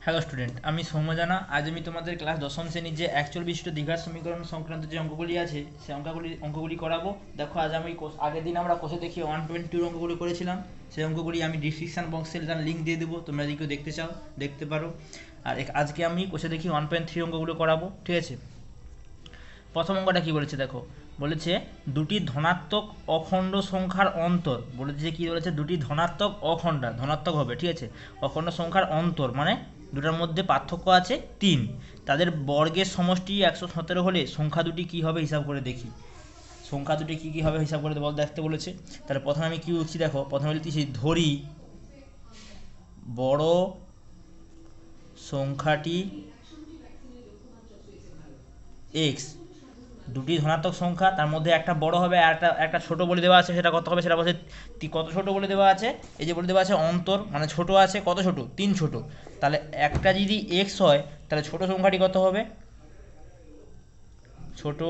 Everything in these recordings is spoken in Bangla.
হ্যালো স্টুডেন্ট, আমি সৌম্যজানা। আজ আমি তোমাদের ক্লাস দশম শ্রেণীর যে অ্যাকচুয়াল বিশিষ্ট দ্বিঘাত সমীকরণ সংক্রান্ত যে অঙ্কগুলি আছে সেই অঙ্কগুলি করাবো। দেখো, আজ আমি আগের দিন আমরা কোষে দেখিয়ে 1.2 অঙ্কগুলি করেছিলাম। সেই অঙ্কগুলি আমি ডিসক্রিপশন বক্সে তার লিঙ্ক দিয়ে দেবো, তোমরা যদি কেউ দেখতে চাও দেখতে পারো। আর আজকে আমি কোষে দেখি 1.3 অঙ্কগুলো করাবো, ঠিক আছে। প্রথম অঙ্কটা কি বলেছে দেখো, বলেছে দুটি ধনাত্মক অখণ্ড সংখ্যার অন্তর। বলেছে কি বলেছে, দুটি ধনাত্মক হবে, ঠিক আছে। অখণ্ড সংখ্যার অন্তর মানে দুটার মধ্যে পার্থক্য আছে 3, তাদের বর্গের সমষ্টি 117 হলে সংখ্যা দুটি কি হবে হিসাব করে দেখি। সংখ্যা দুটি কি কি হবে হিসাব করে দেখতে বলেছে। তাহলে প্রথমে আমি কি বলছি দেখো, প্রথমে লিখছি ধরি বড় সংখ্যাটি এক্স, দুটি ধনাত্মক সংখ্যা, তার মধ্যে একটা বড় হবে আর একটা ছোট বলে দেওয়া আছে। সেটা কত হবে সেটা বলছে কত ছোট বলে দেওয়া আছে। এই যে বলে দেওয়া আছে অন্তর মানে ছোট আছে, কত ছোট 3 ছোট। তাহলে একটা যদি এক্স হয় তাহলে ছোট সংখ্যাটি কত হবে, ছোট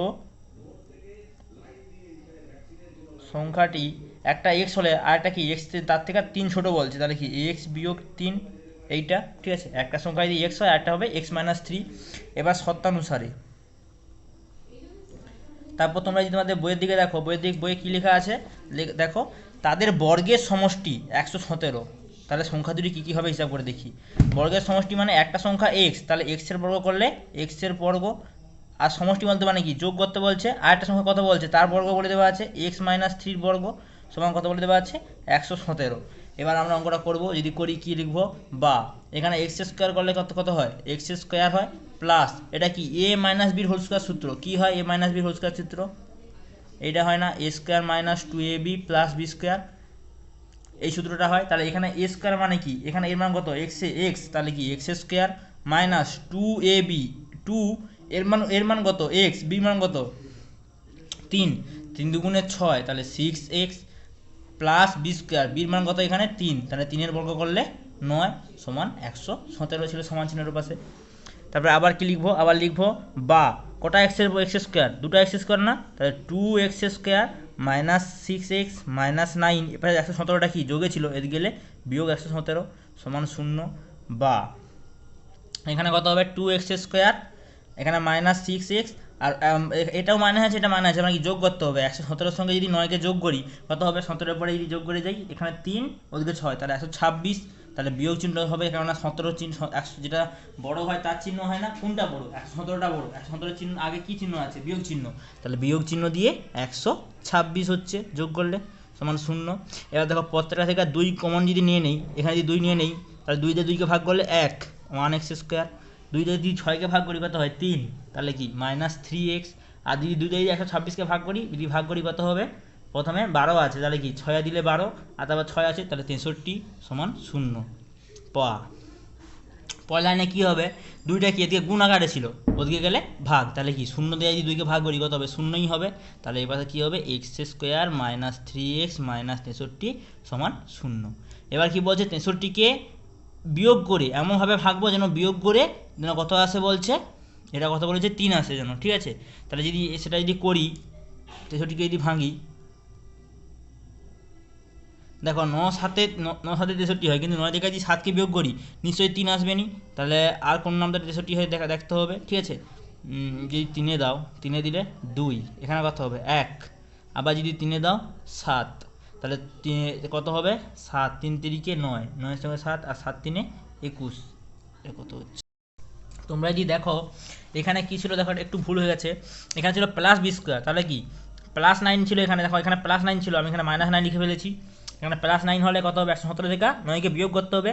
সংখ্যাটি একটা এক্স হলে আর একটা কি এক্স তার থেকে 3 ছোট বলছে, তাহলে কি এক্স বিয়োগ 3, এইটা ঠিক আছে। একটা সংখ্যা যদি এক্স হয় একটা হবে এক্স মাইনাস 3। এবার শর্তানুসারে তারপর তোমরা যদি তোমাদের বইয়ের দিকে দেখো, বইয়ে কী লেখা আছে দেখো, তাদের বর্গের সমষ্টি 117। তাহলে সংখ্যা দুটি কী কী হবে হিসাব করে দেখি। বর্গের সমষ্টি মানে একটা সংখ্যা এক্স, তাহলে এক্সের বর্গ করলে এক্সের বর্গ, আর সমষ্টি বলতে মানে কি যোগ করতে বলছে। আর একটা সংখ্যা কত বলছে তার বর্গ বলে দেওয়া আছে, এক্স মাইনাস 3 বর্গ সমান কত বলে দেওয়া আছে 117। এবার আমরা অঙ্কটা করব, যদি করি কি লিখবো, বা এখানে এক্স স্কোয়ার করলে কত কত হয় এক্স স্কোয়ার হয়, প্লাস এটা কি a minus b whole square সূত্র, কি হয় a minus b whole square সূত্র, এইটা হয় না a square minus 2ab plus b square, এই সূত্রটা হয়। তাহলে এখানে এ স্কোয়ার মানে কি, এখানে এর মান কত এক্স, তাহলে কি এক্স স্কোয়ার মাইনাস 2ab, 2 এর মান কত এক্স, বি মান কত 3, 3 দুগুণে 6, তাহলে 6x প্লাস বি স্কোয়ার, বির মান কত এখানে 3, তাহলে 3-এর বর্গ করলে 9 সমান 117 ছিল সমান চিহ্নের পাশে। তারপরে আবার কি লিখবো, আবার লিখবো বা কটা এক্স স্কোয়ার, দুটো এক্স স্কোয়ার না, তাহলে 2x square minus 6x minus 9, এবারে 117টা কি যোগে ছিল, এদিকে গেলে বিয়োগ 117 সমান 0। বা এখানে কত হবে 2x স্কোয়ার, এখানে মাইনাস 6x, আর এটাও মাইনাস আছে এটা মাইনাস আছে, মানে কি যোগ করতে হবে। 117-এর সঙ্গে যদি 9কে যোগ করি কত হবে, 17-এর পরে যদি যোগ করে যাই এখানে 3 ওদিকে 6, তাহলে 126। তাহলে বিয়োগ চিহ্ন হবে, কেননা 17 চিহ্ন যেটা বড় হয় তার চিহ্ন হয় না, কোনটা বড় 117টা বড়, 117 চিহ্ন আগে কি চিহ্ন আছে বিয়োগ চিহ্ন, তাহলে বিয়োগ চিহ্ন দিয়ে 126 হচ্ছে যোগ করলে সমান 0। এবার দেখো প্রত্যেকটা থেকে 2 কমন যদি নিয়ে নেই, এখানে যদি 2 নিয়ে নেই তাহলে 2 দিয়ে 2কে ভাগ করলে 1 স্কোয়ার, 2 দিয়ে যদি 6কে ভাগ করি কত হয় 3, তাহলে কি মাইনাস 3x। আর যদি 2 দিয়ে 126কে ভাগ করি, যদি ভাগ করি কত হবে, প্রথমে 12 আছে তাহলে কি 6 দিলে 12, আর তারপর 6 আছে তাহলে 63 সমান 0। পরের লাইনে কী হবে, দুইটা কি এদিকে গুণ আকারে ছিল ওদিকে গেলে ভাগ, তাহলে কি 0 দিয়ে যদি 2কে ভাগ করি কত হবে 0ই হবে। তাহলে এবার কী হবে x square minus 3x minus 63 সমান 0। এবার কি বলছে 63কে বিয়োগ করে এমনভাবে ভাগবো যেন বিয়োগ করে যেন কত আসে বলছে, এটা কত বলেছে 3 আসে যেন, ঠিক আছে। তাহলে যদি সেটা যদি করি 63কে যদি ভাঙি, দেখো 9 7 63 হয়, কিন্তু 9 থেকে যদি 7কে বিয়োগ করি নিশ্চয়ই 3 আসবে নি, তাহলে আর কোন নামটা 63 হয় দেখতে হবে, ঠিক আছে। যদি 3-এ দাও, 3-এ দিলে 2, এখানে কত হবে 1, আবার যদি 3-এ দাও 7, তাহলে কত হবে 7, 3 3-কে 9, 9-এর সঙ্গে 7 আর 7 3-এ 21, এটা কত হচ্ছে। তোমরা যদি দেখো এখানে কি ছিল, দেখো একটু ভুল হয়ে গেছে, এখানে ছিল প্লাস বি স্কোয়ার, তাহলে কি প্লাস 9 ছিল এখানে, দেখো এখানে প্লাস 9 ছিল, আমি এখানে মাইনাস 9 লিখে ফেলেছি। এখানে প্লাস 9 হলে কত হবে 117 থেকে 9কে বিয়োগ করতে হবে,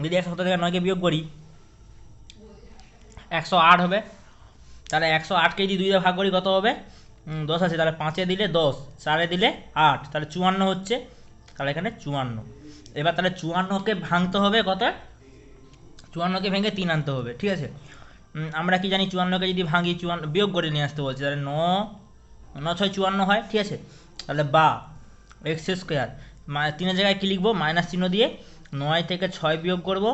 যদি 117 থেকে 9কে বিয়োগ করি 108 হবে। তাহলে 108কে যদি 2 দিয়ে ভাগ করি কত হবে 10 আছে, তাহলে 5-এ দিলে 10, 4-এ দিলে 8, তাহলে 54 হচ্ছে, তাহলে এখানে 54। এবার তাহলে 54কে ভাঙতে হবে কত, 54কে ভেঙে 3 আনতে হবে, ঠিক আছে। আমরা কি জানি 54কে যদি ভাঙি 54 বিয়োগ করে নিয়ে আসতে বলছে, তাহলে 9 6 54 হয়, ঠিক আছে। তাহলে বা এক্স স্কোয়ার 3-এর জায়গায় কী লিখবো মাইনাস চিহ্ন দিয়ে 9 থেকে 6 বিয়োগ করব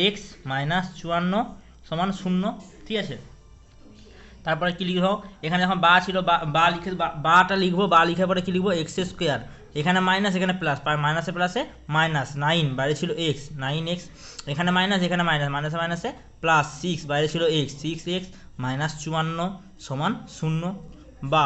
এক্স মাইনাস 54 সমান 0, ঠিক আছে। তারপরে কী লিখবো, এখানে যখন বা ছিল বা লিখে বাটা লিখবো, বা লিখে পরে কী লিখবো এক্স স্কোয়ার, এখানে মাইনাস এখানে প্লাস, মাইনাসে প্লাসে মাইনাস 9 বাইরে ছিল এক্স, 9x, এখানে মাইনাস এখানে মাইনাস, মাইনাসে মাইনাসে প্লাস 6 বাইরে ছিল এক্স, 6x মাইনাস 54 সমান 0। বা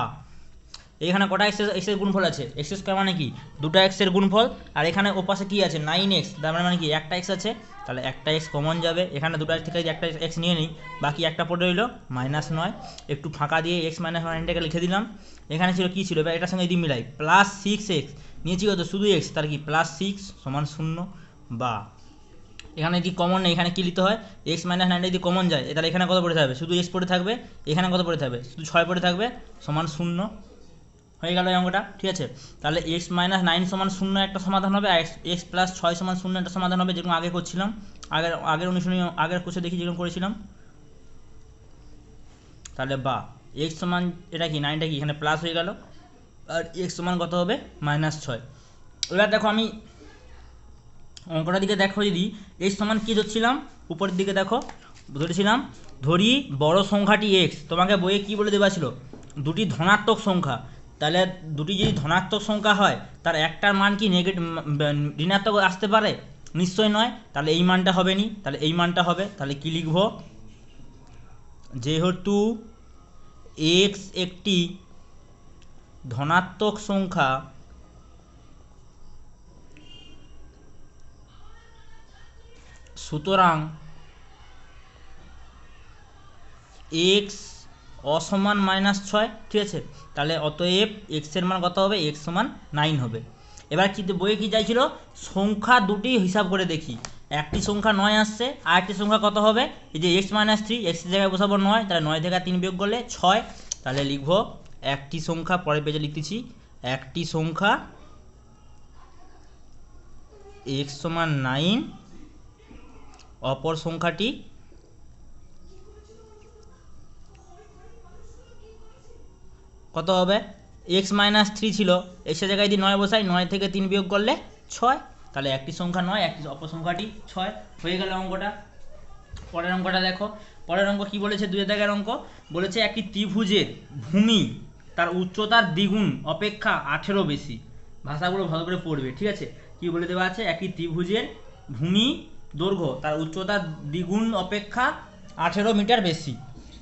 এখানে কটা এক্সের গুণফল আছে, এক্স স্কোয়ার মানে কি দুটো এক্সের গুণফল, আর এখানে ওপাশে কি আছে 9x, তার মানে কি একটা এক্স আছে, তাহলে একটা এক্স কমন যাবে, এখানে দুটো থেকে একটা এক্স নিয়ে নিই, বাকি একটা পড়ে রইল -9, একটু ফাঁকা দিয়ে x - 9টাকে লিখে দিলাম। এখানে ছিল কি ছিল, এবার এটার সঙ্গে যদি মিলাই +6x নিয়েছি কত শুধু x, তার কি +6 সমান 0। বা এখানে যদি কমন নেই, এখানে কি লিখতে হয় x - 9টা যদি কমন যায় তাহলে এখানে কত পড়ে থাকবে, শুধু x পড়ে থাকবে, এখানে কত পড়ে থাকবে শুধু 6 পড়ে থাকবে, সমান 0 হয়ে গেল এই অঙ্কটা। ঠিক আছে, তাহলে x - 9 সমান 0 একটা সমাধান হবে, আর x + 6 সমান 0 একটা সমাধান হবে, যেরকম আগে করছিলাম, আগের অনুশীলনী আগের কোর্সে দেখি যেরকম করেছিলাম। তাহলে বা x সমান এটা কি 9টা কি এখানে প্লাস হয়ে গেল, আর x সমান কত হবে -6। এবার দেখো আমি অঙ্কটার দিকে দেখো, যদি x সমান কি ধরছিলাম, উপরের দিকে দেখো ধরেছিলাম, ধরি বড় সংখ্যাটি x, তোমাকে বইয়ে কি বলে দেওয়া ছিল দুটি ধনাত্মক সংখ্যা, তাহলে দুটি যদি ধনাত্মক সংখ্যা হয় তার একটার মান কি ঋণাত্মক আসতে পারে, নিশ্চয় নয়, তাহলে এই মানটা হবে নি, তাহলে এই মানটা হবে, তাহলে কি লিখব, যেহেতু x একটি ধনাত্মক সংখ্যা সুতরাং x অসমান -6। ঠিক আছে, তাহলে অতএব x এর মান কত হবে, x সমান 9 হবে। এবার কি বইয়ে কি চাইছিল, সংখ্যা দুটি হিসাব করে দেখি, একটি সংখ্যা 9 আসছে, আর একটি সংখ্যা কত হবে, এই যে x - 3, x এর জায়গায় বসাবো 9, তাহলে 9 থেকে 3 বিয়োগ করলে 6, তাহলে লিখবো একটি সংখ্যা, পরের পেজে লিখতেছি, একটি সংখ্যা x সমান 9, অপর সংখ্যাটি কত হবে, x - 3 ছিল, x এর জায়গায় যদি 9 বসাই, 9 থেকে 3 বিয়োগ করলে 6, তাহলে একটি সংখ্যা 9, একটি অপর সংখ্যাটি 6 হয়ে গেল অঙ্কটা। পরের অঙ্কটা দেখো, পরের অঙ্ক কি বলেছে, 2 দাগের অঙ্ক বলেছে, একটি ত্রিভুজের ভূমি তার উচ্চতার দ্বিগুণ অপেক্ষা 18 বেশি। ভাষাগুলো ভালো করে পড়বে। ঠিক আছে, কি বলে দেওয়া আছে, একটি ত্রিভুজের ভূমি দৈর্ঘ্য তার উচ্চতার দ্বিগুণ অপেক্ষা 18 মিটার বেশি।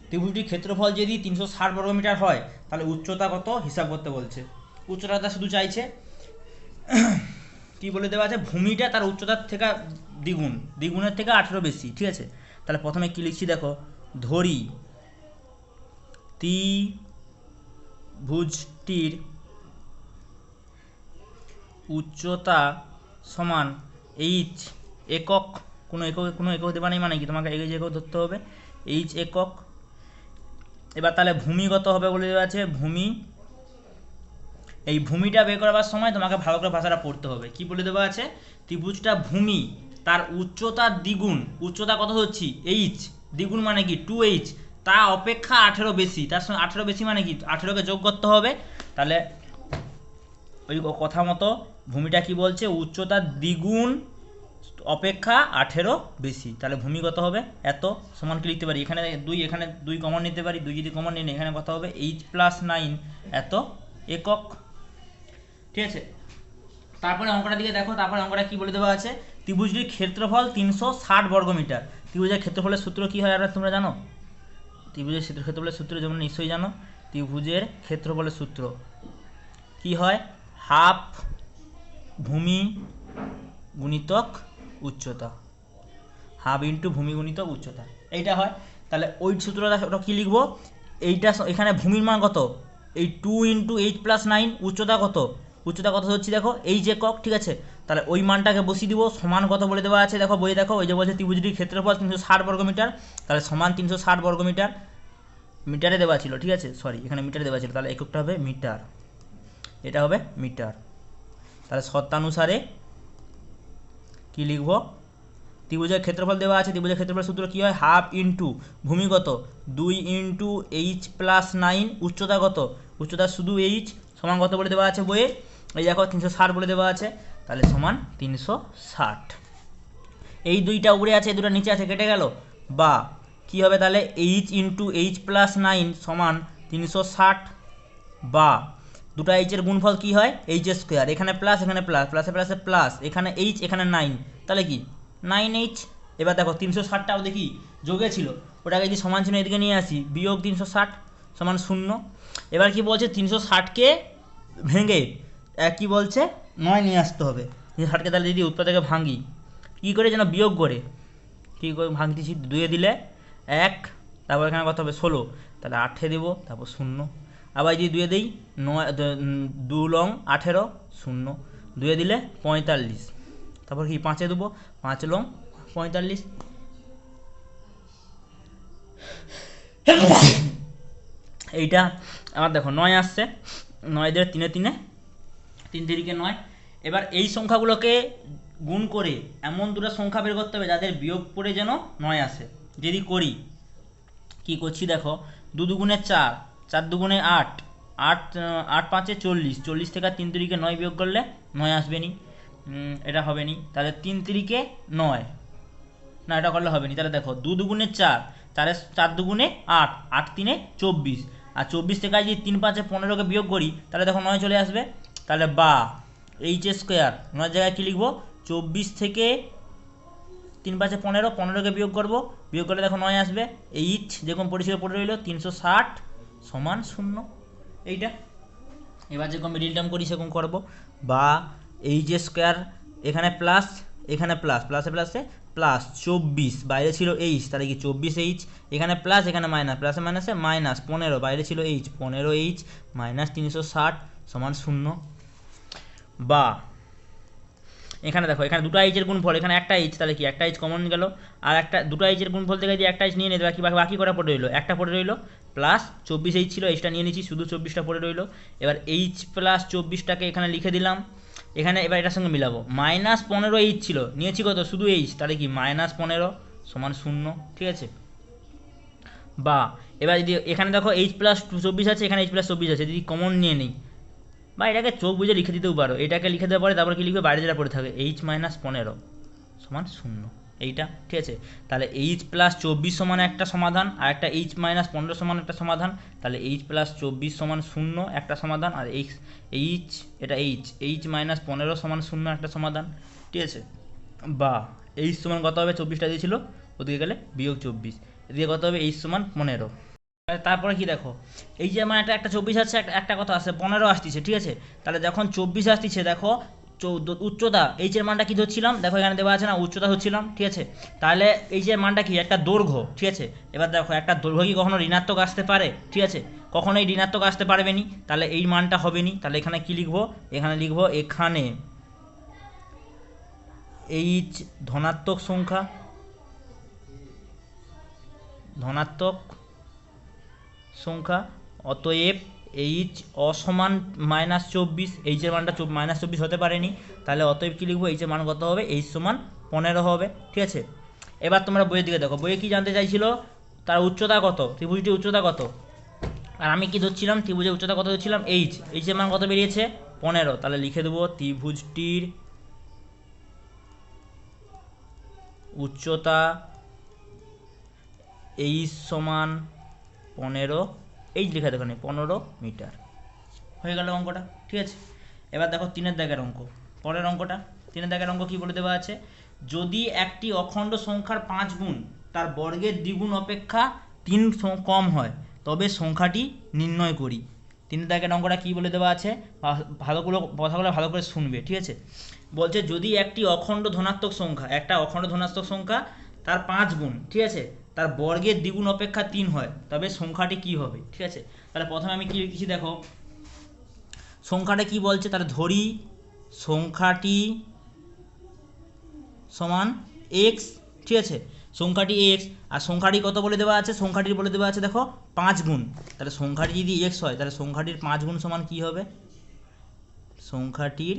ত্রিভুজটির ক্ষেত্রফল যদি 360 বর্গমিটার হয়, তাহলে উচ্চতা কত হিসাব করতে বলছে। উচ্চতাটা শুধু চাইছে, কি বলে দেওয়া আছে, ভূমিটা তার উচ্চতার থেকে দ্বিগুণের থেকে 18 বেশি। ঠিক আছে, তাহলে প্রথমে কি লিখছি দেখো, ধরি ত্রিভুজটির উচ্চতা সমান h একক, কোনো একক দেবা নেই, মানে কি তোমাকে এই একক ধরতে হবে, h একক। এবার তাহলে ভূমিগত হবে বলে দেওয়া আছে, ভূমি, এই ভূমিটা বের করবার সময় তোমাকে ভালো করে ভাষাটা পড়তে হবে। কি বলে দেওয়া আছে, ত্রিভুজটা ভূমি তার উচ্চতার দ্বিগুণ, উচ্চতা কত হচ্ছে h, দ্বিগুণ মানে কি 2h, তা অপেক্ষা 18 বেশি, তার সঙ্গে 18 বেশি মানে কি 18কে যোগ করতে হবে, তাহলে ওই কথা মতো ভূমিটা কি বলছে, উচ্চতার দ্বিগুণ অপেক্ষা 18 বেশি, তাহলে ভূমি কত হবে এত, সমান কি লিখতে পারি, এখানে 2, এখানে 2 কমন নিতে পারি, 2 যদি কমন নিই, এখানে কত হবে h + 9 এত একক। ঠিক আছে, তারপরে অঙ্কটা দিকে দেখো, তারপরে অঙ্কটা কি বলে দেওয়া আছে, ত্রিভুজটির ক্ষেত্রফল 360 বর্গমিটার। ত্রিভুজের ক্ষেত্রফলের সূত্র কি হয়, আর তোমরা জানো, ত্রিভুজের ক্ষেত্রফলের সূত্র যেমন নিশ্চয়ই জানো, ত্রিভুজের ক্ষেত্রফলের সূত্র কি হয়, হাফ ভূমি গুণিতক উচ্চতা, হাফ ইন্টু ভূমি গুণিতক উচ্চতা, এইটা হয়। তাহলে ওই সূত্রটা ওটা কী লিখবো, এইটা এখানে ভূমির মান কত, এই 2 × h + 9, উচ্চতা কত, উচ্চতা কত হচ্ছে দেখো h একক। ঠিক আছে, তাহলে ওই মানটাকে বসিয়ে দিব, সমান কত বলে দেওয়া আছে দেখো, বই দেখো, ওই যে বলছে ত্রিভুজটির ক্ষেত্রফল 360 বর্গমিটার, তাহলে সমান 360 বর্গমিটার, মিটারে দেওয়া ছিল। ঠিক আছে, সরি এখানে মিটারে দেওয়া ছিল, তাহলে এককটা হবে মিটার, এটা হবে মিটার। তাহলে শর্তানুসারে কি লিখব, ত্রিভুজের ক্ষেত্রফল দেওয়া আছে, ত্রিভুজের ক্ষেত্রফল সূত্র কি হয়, হাফ ইন্টু ভূমিগত 2 × h + 9, উচ্চতা কত, উচ্চতা শুধু h, সমান কত বলে দেওয়া আছে বইয়ে, এই দেখো 360 বলে দেওয়া আছে, তাহলে সমান 360। এই দুইটা উপরে আছে, এই দুটো নিচে আছে, কেটে গেল, বা কি হবে তাহলে h × h + 9 সমান 360, বা দুটো এইচের গুণফল কি হয় এইচ স্কোয়ার, এখানে প্লাস এখানে প্লাস, প্লাসে প্লাসে প্লাস, এখানে এইচ এখানে 9, তাহলে কি 9h। এবার দেখো 360টাও দেখি যোগে ছিল, ওটাকে যদি সমান চিহ্ন এদিকে নিয়ে আসি, বিয়োগ 360 সমান 0। এবার কি বলছে 360কে ভেঙে কি বলছে 9 নিয়ে আসতে হবে। 360কে তাহলে যদি উৎপাদকে ভাঙি কী করে যেন বিয়োগ করে কী করে ভাঙতেছি, 2 দিলে 1, তারপর এখানে কত হবে 16, তাহলে 8 দেবো, তারপর 0। আবার যদি 2 দিই 9, 2 লং 18, 0, 2 দিলে 45, তারপর কি 5 দেবো, 5 লং 45। এইটা আবার দেখো 9 আসছে, 9 দিয়ে 3 3 3 3 9। এবার এই সংখ্যাগুলোকে গুণ করে এমন দুটো সংখ্যা বের করতে হবে যাদের বিয়োগ করে যেন 9 আসে। যদি করি কি করছি দেখো, 2 দুগুণে 4, 4 দুগুণে 8, 8 8 5 40, 40 থেকে 3 3 9 বিয়োগ করলে 9 আসবে নি, এটা হবে নি। তাহলে 3 3 9, না এটা করলে হবে নি। তাহলে দেখো 2 দুগুণে 4, 4 দুগুণে 8, 8 3 24, আর 24 থেকে যদি 3 5 15কে বিয়োগ করি তাহলে দেখো 9 চলে আসবে। তাহলে বা এইচ স্কোয়ার 9 জায়গায় কী লিখবো, 24 থেকে 3 5 15, 15কে বিয়োগ করবো, বিয়োগ করলে দেখো 9 আসবে। এইচ যেরকম পরিষ্কার পড়ে রইল 360 সমান 0, এইটা। এবার যেরকম মিডিল টার্ম করি সেরকম করবো, বা এইচ স্কোয়ার এখানে প্লাস এখানে প্লাস, প্লাসে প্লাসে প্লাস 24, বাইরে ছিল এইচ, তাহলে কি 24h, এখানে প্লাস এখানে মাইনাস, প্লাসে মাইনাসে মাইনাস 15, বাইরে ছিল এইচ, 15h মাইনাস 360 সমান 0। বা এখানে দেখো এখানে দুটো এইচের গুণফল, এখানে একটা এইচ, তাহলে কি একটা এইচ কমন গেল, আর একটা দুটো এইচের গুণফল থেকে যদি একটা এইচ নিয়ে নিতে বাকি কটা পড়ে রইলো, একটা পড়ে রইলো, প্লাস 24h ছিল, এইচটা নিয়ে নিচ্ছি, শুধু 24টা পড়ে রইলো। এবার এইচ প্লাস 24টাকে এখানে লিখে দিলাম, এখানে এবার এটার সঙ্গে মিলাবো, মাইনাস 15h ছিল, নিয়েছি কত শুধু এইচ, তাহলে কি মাইনাস 15 সমান 0, ঠিক আছে। বা এবার যদি এখানে দেখো এইচ প্লাস 24 আছে, এখানে এইচ প্লাস 24 আছে, যদি কমন নিয়ে নিই, বা এটাকে চোখ বুঝে লিখে দিতেও পারো, এটাকে লিখে দেওয়ার পরে তারপর কি লিখবে, বাইরে যেটা পড়ে থাকে এইচ মাইনাস 15 সমান 0, এইটা ঠিক আছে। তাহলে এইচ প্লাস 24 সমান একটা সমাধান, আর একটা এইচ মাইনাস 15 সমান একটা সমাধান, তাহলে এইচ প্লাস 24 সমান 0 একটা সমাধান, আর এইচ এটা এইচ মাইনাস 15 সমান 0 একটা সমাধান, ঠিক আছে। বা এইচ সমান কত হবে, 24টা দিয়েছিল, ওদিকে গেলে বিয়োগ 24, এদিকে কত হবে এইচ সমান 15। তারপরে কি দেখো, এই যে মানে একটা 24 আসছে, একটা কত আসছে 15 আসতেছে, ঠিক আছে। তাহলে যখন 24 আসতেছে দেখো উচ্চতা এইচ এর মানটা কি ধরছিলাম, দেখো এখানে দেওয়া আছে না, উচ্চতা ধরছিলাম, ঠিক আছে। তাহলে এই যে মানটা কি একটা দৈর্ঘ্য, ঠিক আছে। এবার দেখো একটা দৈর্ঘ্য কি কখনো ঋণাত্মক আসতে পারে, ঠিক আছে, কখনোই ঋণাত্মক আসতে পারবে নি, তাহলে এই মানটা হবে নি। তাহলে এখানে কি লিখবো, এখানে লিখবো এখানে এইচ ধনাত্মক সংখ্যা, ধনাত্মক সংখ্যা, অতএব এইচ অসমান মাইনাস 24, এইচের মানটা মাইনাস 24 হতে পারেনি, তাহলে অতএব কী লিখবো, এইচের মান কত হবে, এইচ সমান 15 হবে, ঠিক আছে। এবার তোমরা বইয়ের দিকে দেখো, বইয়ে কী জানতে চাইছিল, তার উচ্চতা কত, ত্রিভুজটির উচ্চতা কত, আর আমি কি ধরছিলাম, ত্রিভুজের উচ্চতা কত ধরছিলাম এইচ, এইচের মান কত বেরিয়েছে 15, তাহলে লিখে দেবো ত্রিভুজটির উচ্চতা এইচ সমান 15, এইচ লেখা দেখো 15 মিটার, হয়ে গেল অঙ্কটা, ঠিক আছে। এবার দেখো 3 দাগের অঙ্ক, পরের অঙ্কটা 3 দাগের অঙ্ক কি বলে দেওয়া আছে, যদি একটি অখণ্ড সংখ্যার 5 গুণ তার বর্গের দ্বিগুণ অপেক্ষা 3 কম হয় তবে সংখ্যাটি নির্ণয় করি। 3 দাগের অঙ্কটা কি বলে দেওয়া আছে, কথাগুলো ভালো করে শুনবে, ঠিক আছে। বলছে যদি একটি অখণ্ড ধনাত্মক সংখ্যা, একটা অখণ্ড ধনাত্মক সংখ্যা তার 5 গুণ, ঠিক আছে, তার বর্গের দ্বিগুণ অপেক্ষা 3 হয় তবে সংখ্যাটি কি হবে, ঠিক আছে। তাহলে প্রথমে আমি কি লিখছি দেখো, সংখ্যাটা কি বলছে, তাহলে ধরি সংখ্যাটি সমান এক্স, ঠিক আছে, সংখ্যাটি এক্স, আর সংখ্যাটি কত বলে দেওয়া আছে, সংখ্যাটির বলে দেওয়া আছে দেখো 5 গুণ, তাহলে সংখ্যাটি যদি এক্স হয় তাহলে সংখ্যাটির 5 গুণ সমান কি হবে, সংখ্যাটির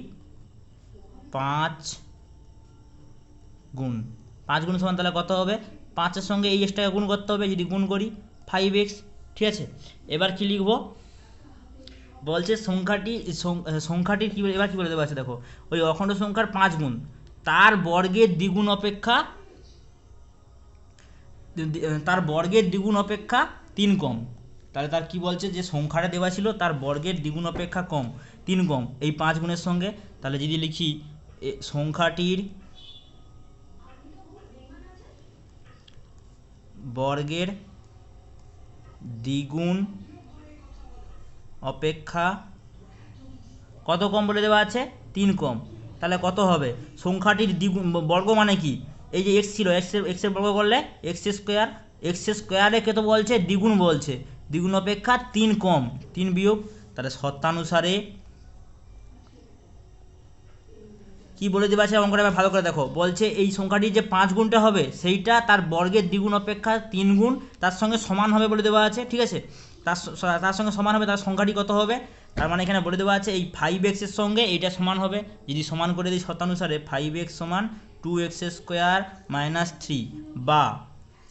5 গুণ, 5 গুণ সমান তাহলে কত হবে, 5-এর সঙ্গে এই এক্সটাকে গুণ করতে হবে, যদি গুণ করি 5x, ঠিক আছে। এবার কি লিখবো, বলছে সংখ্যাটির কি, এবার কি বলে দেওয়া আছে দেখো, ওই অখণ্ড সংখ্যার 5 গুণ তার বর্গের দ্বিগুণ অপেক্ষা, তার বর্গের দ্বিগুণ অপেক্ষা 3 কম, তাহলে তার কি বলছে যে সংখ্যাটা দেওয়া ছিল তার বর্গের দ্বিগুণ অপেক্ষা কম, 3 কম এই 5 গুণের সঙ্গে। তাহলে যদি লিখি সংখ্যাটির বর্গের দ্বিগুণ অপেক্ষা কত কম বলে দেওয়া আছে, 3 কম। তাহলে কত হবে সংখ্যাটির দ্বিগুণ, বর্গ মানে কি এই যে এক্স ছিল, এক্সের বর্গ করলে এক্স স্কোয়ারে কত বলছে, দ্বিগুণ বলছে, দ্বিগুণ অপেক্ষা 3 কম, 3 বিয়োগ। তাহলে শর্তানুসারে কি বলে দেওয়া আছে অঙ্কটা ভালো করে দেখো, বলছে এই সংখ্যাটির যে 5 গুণটা হবে সেইটা তার বর্গের দ্বিগুণ অপেক্ষা 3 গুণ তার সঙ্গে সমান হবে বলে দেওয়া আছে, ঠিক আছে। তার সঙ্গে সমান হবে, তার সংখ্যাটি কত হবে, তার মানে এখানে বলে দেওয়া আছে এই 5x এর সঙ্গে এইটা সমান হবে। যদি সমান করে দিই শর্তানুসারে 5x সমান 2x স্কোয়ার মাইনাস 3, বা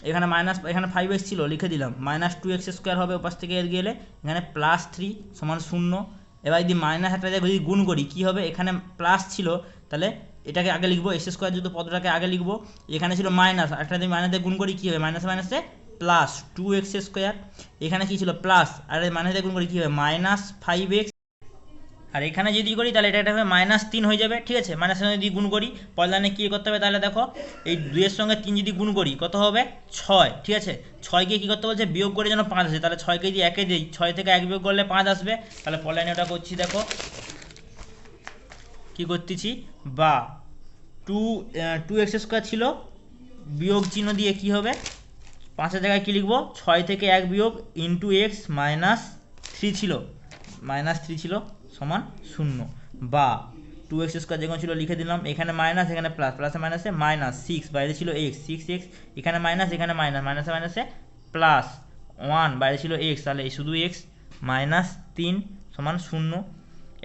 এখানে 5x ছিল লিখে দিলাম, মাইনাস 2x স্কোয়ার হবে ওপাশ থেকে এর গেলে, এখানে প্লাস 3 সমান 0। এবার যদি মাইনাস একটা জায়গায় যদি গুণ করি কী হবে, এখানে প্লাস ছিল তাহলে এটাকে আগে লিখবো, এক্স স্কোয়ার যদি পদটাকে আগে লিখবো, এখানে ছিল মাইনাস, একটা যদি মাইনাস দিয়ে গুণ করি কী হবে, মাইনাসে মাইনাসে প্লাস 2x স্কোয়ার, এখানে কী ছিল প্লাস, আর মাইনাস দিয়ে গুণ করি কী হবে মাইনাস 5x, আর এখানে যদি করি তাহলে এটা হবে -3 হয়ে যাবে, ঠিক আছে। মাইনাস যদি গুণ করি পরের লাইনে কী করতে হবে, তাহলে দেখো এই 2 এর সঙ্গে 3 যদি গুণ করি কত হবে 6, ঠিক আছে। 6কে কী করতে বলছে, বিয়োগ করে যেন 5 আসে, তাহলে 6কে যদি 1-এ দিই 6 থেকে 1 বিয়োগ করলে 5 আসবে। তাহলে পরের লাইনে ওটা করছি, দেখো কী করতেছি, বা 2x স্কোয়ার ছিল, বিয়োগ চিহ্ন দিয়ে কী হবে, 5-এর জায়গায় কী লিখবো, 6 থেকে 1 বিয়োগ ইন্টু x -3 ছিল, -3 ছিল সমান 0, বা 2x স্কোয়ার যেমন ছিল লিখে দিলাম, এখানে মাইনাস এখানে প্লাস, প্লাসে মাইনাসে -6, বাইরে ছিল x, 6x, এখানে মাইনাস এখানে মাইনাস, মাইনাসে মাইনাসে প্লাস 1, বাইরে ছিল x, তাহলে এই শুধু x -3 সমান 0।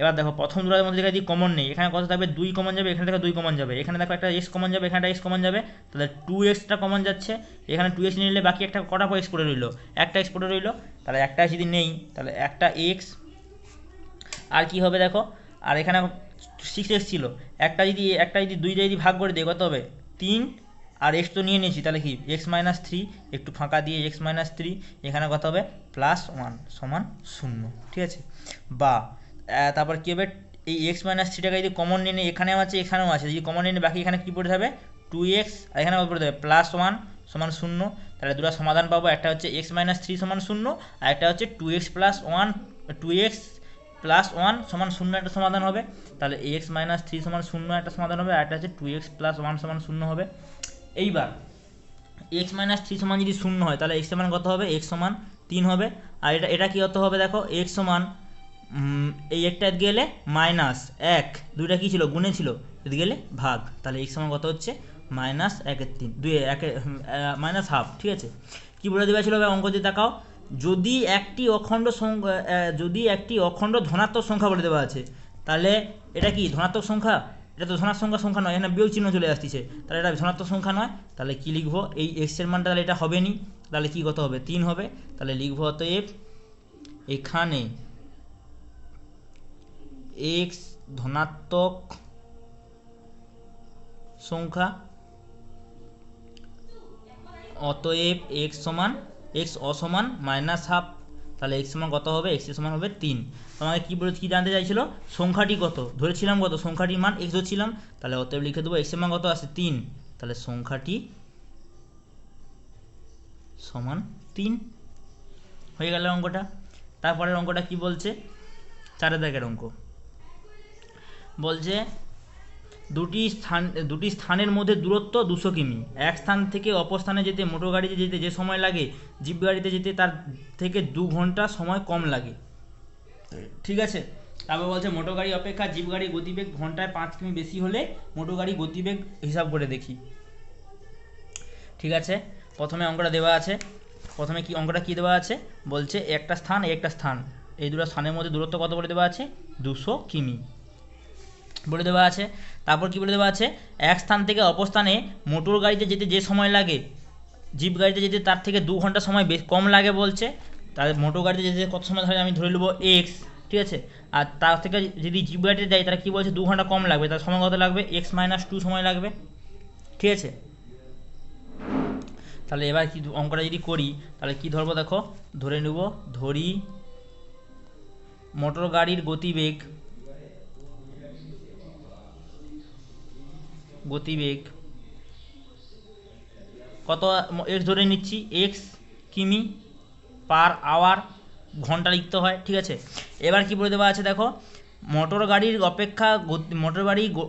এবার দেখো প্রথম দুটোর মধ্যে যদি কমন নেই, এখানে কত থাকবে 2 কমন যাবে, এখানে দেখো 2 কমন যাবে, এখানে দেখো একটা x কমন যাবে, এখানে একটা x কমন যাবে, তাহলে 2xটা কমন যাচ্ছে, এখানে 2x নিয়ে নিলে বাকি একটা কটা x পড়ে রইলো, একটা x পড়ে রইলো, তাহলে একটা যদি নেই তাহলে একটা x, আর কি হবে দেখো, আর এখানে 6x ছিল, একটা যদি 2 যদি ভাগ করে দিই কত হবে 3, আর x তো নিয়ে নিয়েছি, তাহলে কি x -3, একটু ফাঁকা দিয়ে x -3, এখানে কত হবে +1 সমান 0, ঠিক আছে। বা তারপর কী হবে, এই x -3টাকে যদি কমন নিয়ে নিই, এখানেও আছে এখানেও আছে, যদি কমন নিয়ে নিই বাকি এখানে কী পড়ে যাবে 2x, আর এখানে কত পড়ে যাবে +1 সমান 0। তাহলে দুটো সমাধান পাবো, একটা হচ্ছে x -3 সমান 0, আর একটা হচ্ছে 2x + 1 সমান 0 একটা সমাধান হবে। তাহলে x -3 সমান 0 একটা সমাধান হবে, আর একটা হচ্ছে 2x + 1 সমান 0 হবে। এইবার x -3 সমান যদি 0 হয় তাহলে x সমান কত হবে, x সমান 3 হবে, আর এটা কি হতে হবে দেখো, x সমান এই একটা গেলে -1, দুইটা কী ছিল গুণে ছিল, এদিকে গেলে ভাগ, তাহলে x সমান কত হচ্ছে -1/3, 1/2, ঠিক আছে। কী বলে দেওয়া ছিল অঙ্ক দিয়ে তাকাও, যদি একটি অখণ্ড ধনাত্মক সংখ্যা বলে দেওয়া আছে, তাহলে এটা কি ধনাত্মক সংখ্যা, এটা তো ধনাত্মক সংখ্যা নয়, এখানে বিয়োগ চিহ্ন চলে আসছে, তাহলে এটা ধনাত্মক সংখ্যা নয়, তাহলে কি লিখবো, এই x এর মানটা তাহলে এটা হবে নি, তাহলে কি কত হবে 3 হবে, তাহলে লিখবো অতএব এখানে x ধনাত্মক সংখ্যা, অতএব x অসমান -1/2, তাহলে x সমান কত হবে, x এর সমান হবে 3। তোমাকে কি জানতে চাইছিল, সংখ্যাটি কত ধরেছিলাম, কত সংখ্যাটির মান x ধরেছিলাম, তাহলে অতএব লিখে দেবো x এর মান কত আছে 3, তাহলে সংখ্যাটি সমান 3 হয়ে গেল অঙ্কটা। তারপরের অঙ্কটা কি বলছে, 4 দাগের অঙ্ক, বলছে দুটি স্থানের মধ্যে দূরত্ব 200 কিমি, এক স্থান থেকে অপর স্থানে যেতে মোটর গাড়িতে যেতে যে সময় লাগে জিপ গাড়িতে যেতে তার থেকে 2 ঘন্টা সময় কম লাগে, ঠিক আছে। তারপর বলছে মোটর গাড়ি অপেক্ষা জিপ গাড়ির গতিবেগ ঘন্টায় 5 কিমি বেশি হলে মোটর গাড়ির গতিবেগ হিসাব করে দেখি, ঠিক আছে। প্রথমে অঙ্কটা দেওয়া আছে, প্রথমে কি অঙ্কটা কি দেওয়া আছে, বলছে একটা স্থান এই দুটো স্থানের মধ্যে দূরত্ব কত বলে দেওয়া আছে 200 কিমি বলে দেওয়া আছে। তারপর কি বলে দেওয়া আছে, এক স্থান থেকে অপর স্থানে মোটর গাড়িতে যেতে যে সময় লাগে জিপ গাড়িতে যেতে তার থেকে 2 ঘন্টা সময় কম লাগে বলছে, তাহলে মোটর গাড়িতে যেতে কত সময় ধরে আমি ধরে নেবো x, ঠিক আছে। আর তার থেকে যদি জিপ গাড়িতে যাই তারা কী বলছে 2 ঘন্টা কম লাগবে, তার সময় কত লাগবে x -2 সময় লাগবে, ঠিক আছে। তাহলে এবার কি অঙ্কটা যদি করি তাহলে কি ধরবো দেখো, ধরে নেব, ধরি মোটর গাড়ির গতিবেগ কত এক্স ধরে নিচ্ছি, এক্স কিমি পার আওয়ার, ঘন্টা লিখতে হয়, ঠিক আছে। এবার কি বলে দেওয়া আছে দেখো, মোটর গাড়ির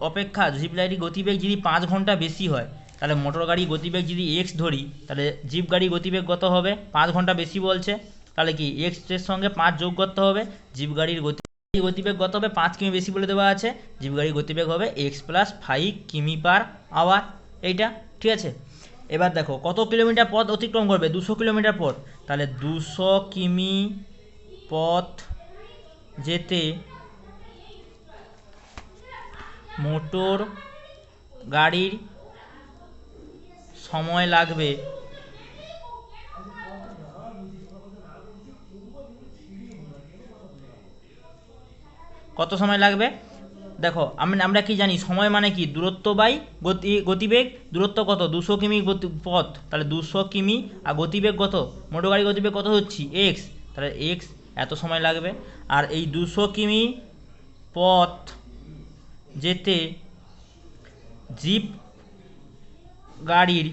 অপেক্ষা জিপ গাড়ির গতিবেগ যদি 5 ঘন্টা বেশি হয়, তাহলে মোটর গাড়ির গতিবেগ যদি এক্স ধরি, তাহলে জিপ গাড়ির গতিবেগ কত হবে, 5 ঘন্টা বেশি বলছে, তাহলে কি এক্স এর সঙ্গে 5 যোগ করতে হবে, জিপ গাড়ির গতিবেগ কত হবে, 5 কিমি বেশি বলে দেওয়া আছে, জিপ গাড়ির গতিবেগ হবে এক্স প্লাস 5 কিমি পার আওয়ার, এইটা ঠিক আছে। এবার দেখো কত কিলোমিটার পথ অতিক্রম করবে, 200 কিলোমিটার পথ, তাহলে 200 কিমি পথ যেতে মোটর গাড়ির সময় লাগবে কত সময় লাগবে, দেখো আমরা কি জানি, সময় মানে কি, দূরত্ব বাই গতিবেগ, দূরত্ব কত 200 কিমি পথ, তাহলে 200 কিমি, আর গতিবেগ কত, মোটর গাড়ি গতিবেগ কত হচ্ছে এক্স, তাহলে এক্স এত সময় লাগবে। আর এই 200 কিমি পথ যেতে জিপ গাড়ির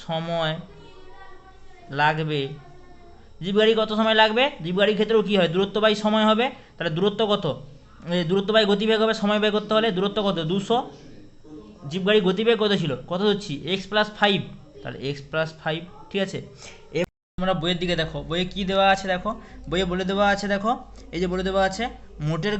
সময় লাগবে, জিপ গাড়ি কত সময় লাগবে, জিপ গাড়ির ক্ষেত্রেও কী হয়, দূরত্ব বাই সময় হবে, তাহলে দূরত্ব কত, দূরত্ব বাই গতিবেগ হবে, সময় ব্যয় করতে হলে দূরত্ব কত 200, জিপ গাড়ির গতিবেগ কত ছিল, কত হচ্ছে এক্স প্লাস 5, তাহলে এক্স প্লাস 5, ঠিক আছে। তোমরা বইয়ের দিকে দেখো, বইয়ে কি দেওয়া আছে দেখো, বইয়ে বলে দেওয়া আছে দেখো, এই যে বলে দেওয়া আছে মোটর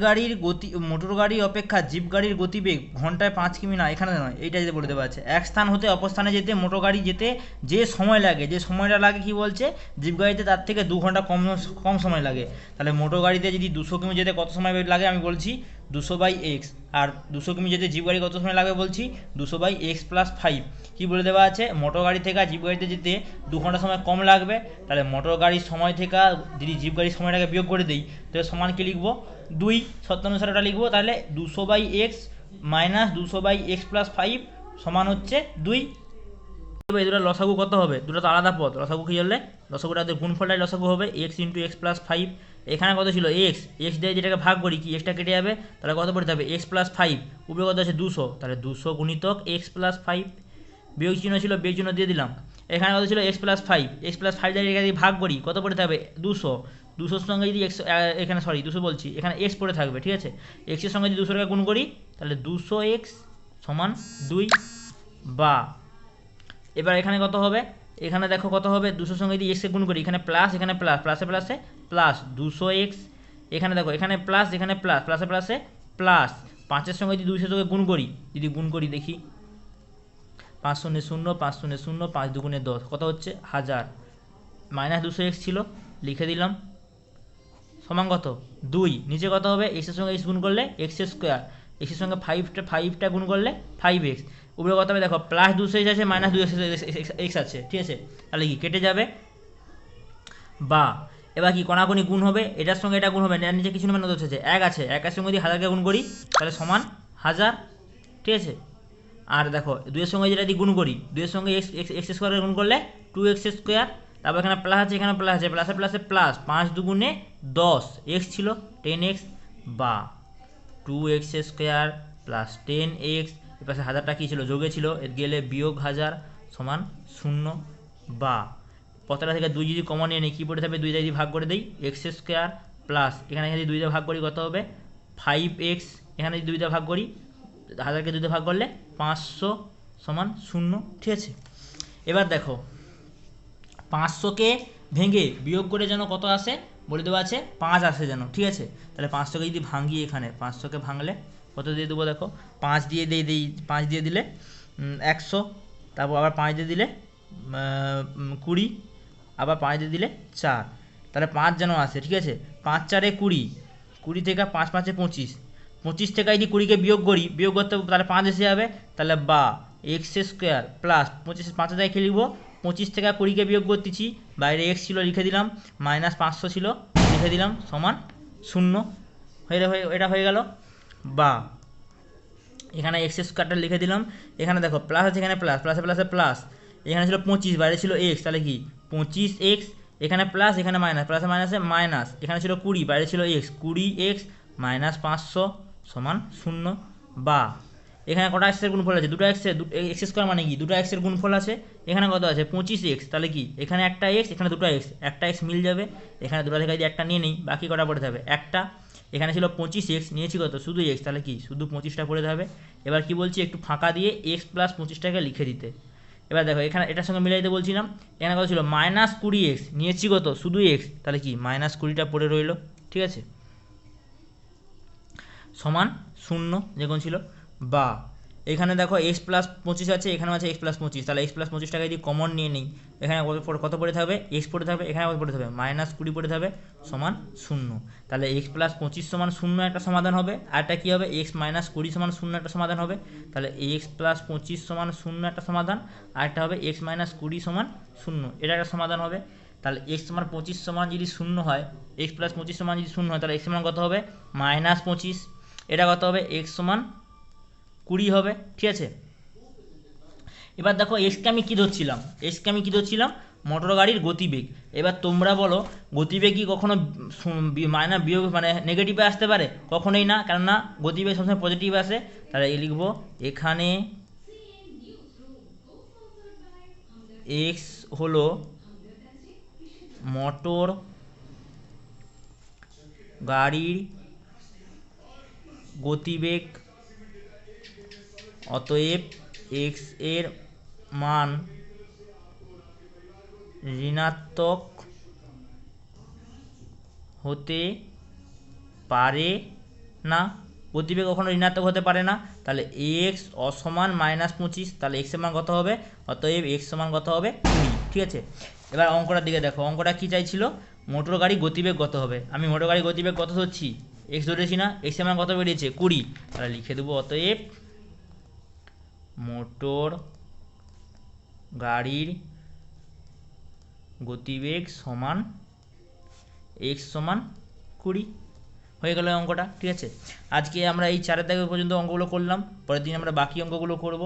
গাড়ি অপেক্ষা জিপ গাড়ির গতিবেগ ঘন্টায় 5 কিমি, না এখানে নয়, এইটা যে বলে দেওয়া আছে, এক স্থান হতে অপর স্থানে যেতে মোটর গাড়ি যেতে যে সময় লাগে, যে সময়টা লাগে কি বলছে, জিপ গাড়িতে তার থেকে 2 ঘন্টা কম সময় লাগে, তাহলে মোটর গাড়িতে যদি 200 কিমি যেতে কত সময় লাগে আমি বলছি 200 বাই এক্স, আর 200 কিমি যেতে জিপ গাড়ি কত সময় লাগবে বলছি 200 বাই এক্স প্লাস 5। কী বলে দেওয়া আছে, মোটর গাড়ি থেকে জিপ গাড়িতে যেতে 2 ঘন্টা সময় কম লাগবে, তাহলে মোটর গাড়ির সময় থেকে যদি জিপ গাড়ির সময়টাকে বিয়োগ করে দিই, তাহলে সমান কি লিখবো 2, সত্যানুসারে ওটা লিখবো, তাহলে 200 by X minus 200 by X plus 5 সমান হচ্ছে 2। এই দুটো লসাগু কত হবে, দুটো তো আলাদা পদ, লসাগু কী হলে লসাগুটাতে গুণফলটাই লসাগু হবে এক্স ইন্টু এক্স প্লাস 5, এখানে কত ছিল এক্স দিয়ে যেটাকে ভাগ করি কি এক্সটা কেটে যাবে, তাহলে কত পড়তে হবে এক্স প্লাস 5, উপরে কত আছে 200, তাহলে 200 গুণিতক এক্স প্লাস 5, বিয়োগ চিহ্ন ছিল বিয়োগ চিহ্ন দিয়ে দিলাম, এখানে কত ছিল এক্স প্লাস 5 দিয়ে যদি ভাগ করি কত পড়তে হবে 200 সঙ্গে যদি এক্স, এখানে 200 বলছি, এখানে এক্স পড়ে থাকবে, ঠিক আছে, এক্সের সঙ্গে যদি 200 টাকা গুণ করি তাহলে 200 এক্স সমান 2, বা এবার এখানে কত হবে, এখানে দেখো কত হবে 200 সঙ্গে যদি এক্সকে গুণ করি, এখানে প্লাস এখানে প্লাস, প্লাসে প্লাসে প্লাস 200 এক্স, এখানে দেখো এখানে প্লাস এখানে প্লাস, প্লাসে প্লাসে প্লাস 5-এর সঙ্গে যদি 200 সঙ্গে গুণ করি, যদি গুণ করি দেখি 5 শূন্য 0, 5 শূন্য 0, 5 দুগুণে 10, কত হচ্ছে 1000, মাইনাস 200 এক্স ছিল লিখে দিলাম, সমান কত 2, নিচে কত হবে এক্সের সঙ্গে এক্স গুণ করলে এক্স স্কোয়ার, এক্সের সঙ্গে 5টা গুণ করলে 5x, উপরে কত হবে দেখো প্লাস 200 আছে মাইনাস 2x আছে, ঠিক আছে, তাহলে কি কেটে যাবে, বা এবার কি কোনাকুনি গুণ হবে, এটার সঙ্গে এটা গুণ হবে, এর নিচে কিছু নেই, 1 আছে, 1-এর সঙ্গে যদি 1000কে গুণ করি তাহলে সমান 1000, ঠিক আছে। আর দেখো 2-এর সঙ্গে যেটা যদি গুণ করি, 2-এর সঙ্গে এক্স স্কোয়ারে গুণ করলে 2x স্কোয়ার, তারপর এখানে প্লাস আছে এখানে প্লাস আছে, প্লাসে প্লাসে প্লাস 5 দুগুণে 10, এক্স ছিল 10x, বা 2x স্কোয়ার প্লাস 10x, এর পাশে 1000টা কী ছিল যোগে ছিল, এর গেলে বিয়োগ 1000 সমান 0, বা পথটা থেকে 2 যদি কমন নিয়ে নিই কী পড়ে থাকবে, 2 যদি ভাগ করে দিই এক্স স্কোয়ার প্লাস এখানে যদি 2 ভাগ করি কত হবে 5x, এখানে যদি 2 ভাগ করি 1000কে 2 ভাগ করলে 500 সমান 0, ঠিক আছে। এবার দেখো 500কে ভেঙে বিয়োগ করে যেন কত আসে বলে দেওয়া আছে 5 আসে যেন, ঠিক আছে, তাহলে 500কে যদি ভাঙি, এখানে 500কে ভাঙলে কত দিয়ে দেবো দেখো, 5 দিয়ে দিই 5 দিয়ে দিলে 100, তারপর আবার 5 দিয়ে দিলে 20, আবার 5 দিয়ে দিলে 4, তাহলে 5 যেন আসে, ঠিক আছে, 5-4-এ 20, 20 থেকে 5-5-এ 25, 25 থেকে যদি 20কে বিয়োগ করি, বিয়োগ করতে তাহলে 5 এসে যাবে, তাহলে বা এক্স স্কোয়ার প্লাস 25, 5 থেকে লিখবো 25 থেকে 20কে বিয়োগ করতেছি, বাইরে এক্স ছিল লিখে দিলাম, মাইনাস 500 ছিল লিখে দিলাম, সমান 0, এটা হয়ে গেল, বা এখানে এক্স স্কোয়ারটা লিখে দিলাম, এখানে দেখো প্লাস আছে, এখানে প্লাস, প্লাসে প্লাসে প্লাস, এখানে ছিল 25, বাইরে ছিল এক্স, তাহলে কি 25x, এখানে প্লাস এখানে মাইনাস, প্লাসে মাইনাসে মাইনাস, এখানে ছিল 20, বাইরে ছিল এক্স, 20x মাইনাস 500 সমান 0। বা এখানে কটা এক্সের গুণফল আছে, দুটো এক্সের, এক্স স্কোয়ার মানে কি দুটো এক্সের গুণফল আছে, এখানে কত আছে 25x, তাহলে কি এখানে একটা এক্স, এখানে দুটো এক্স, একটা এক্স মিল যাবে, এখানে দুটো থেকে যদি একটা নিয়ে নিই বাকি কটা পড়ে যাবে একটা, এখানে ছিল 25x, নিয়েছি কত শুধু এক্স, তাহলে কি শুধু 25টা পড়ে যাবে। এবার কি বলছি, একটু ফাঁকা দিয়ে এক্স প্লাস 25টাকে লিখে দিতে। এবার দেখো এখানে এটার সঙ্গে মিলাই দিতে বলছিলাম, এখানে কত ছিল -20x, নিয়েছি কত শুধু এক্স, তাহলে কি -20টা পড়ে রইলো, ঠিক আছে, সমান 0 যেমন ছিল। বা এখানে দেখো এক্স প্লাস 25 আছে, এখানে আছে এক্স প্লাস 25, তাহলে এক্স প্লাস 25টাকে যদি কমন নিয়ে নিই, এখানে কত পড়ে থাকবে এক্স পড়ে থাকবে, এখানে কত পড়ে থাকবে -20 পড়ে থাকবে সমান 0। তাহলে এক্স প্লাস 25 সমান 0 একটা সমাধান হবে, আরটা কী হবে এক্স মাইনাস 20 সমান 0 একটা সমাধান হবে। তাহলে এক্স প্লাস 25 সমান 0 একটা সমাধান, আরটা হবে এক্স মাইনাস 20 সমান 0, এটা একটা সমাধান হবে। তাহলে এক্স সমান 25 সমান যদি 0 হয়, এক্স প্লাস 25 সমান যদি 0 হয়, তাহলে এক্স সমান কত হবে -25, এটা কত হবে এক্স সমান 20 হবে, ঠিক আছে। এবার দেখো এক্সকে আমি কী ধরছিলাম, মোটর গাড়ির গতিবেগ। এবার তোমরা বলো গতিবেগ কি কখনো বিয়োগ মানে নেগেটিভে আসতে পারে? কখনোই না, কেননা গতিবেগ সবসময় পজিটিভ আসে। তাহলে এই লিখবো এখানে এক্স হলো মোটর গাড়ির গতিবেগ, অতএব এক্স এর মান ঋণাত্মক হতে পারে না, গতিবেগ কখনো ঋণাত্মক হতে পারে না। তাহলে এক্স অসমান -25, তাহলে এক্সের মান কত হবে, অতএব এক্স সমান কত হবে 20, ঠিক আছে। এবার অঙ্কটার দিকে দেখো, অঙ্কটা কী চাইছিল, মোটর গাড়ি গতিবেগ কত হবে, আমি মোটর গাড়ি গতিবেগ কত ধরছি এক্স ধরেছি না, এক্সের মান কত বেরিয়েছে 20, তাহলে লিখে দেবো অতএব মোটর গাড়ির গতিবেগ সমান এক্স সমান 20, হয়ে গেল অঙ্কটা, ঠিক আছে। আজকে আমরা এই 4 থেকে পর্যন্ত অঙ্কগুলো করলাম, পরের দিন আমরা বাকি অঙ্কগুলো করব।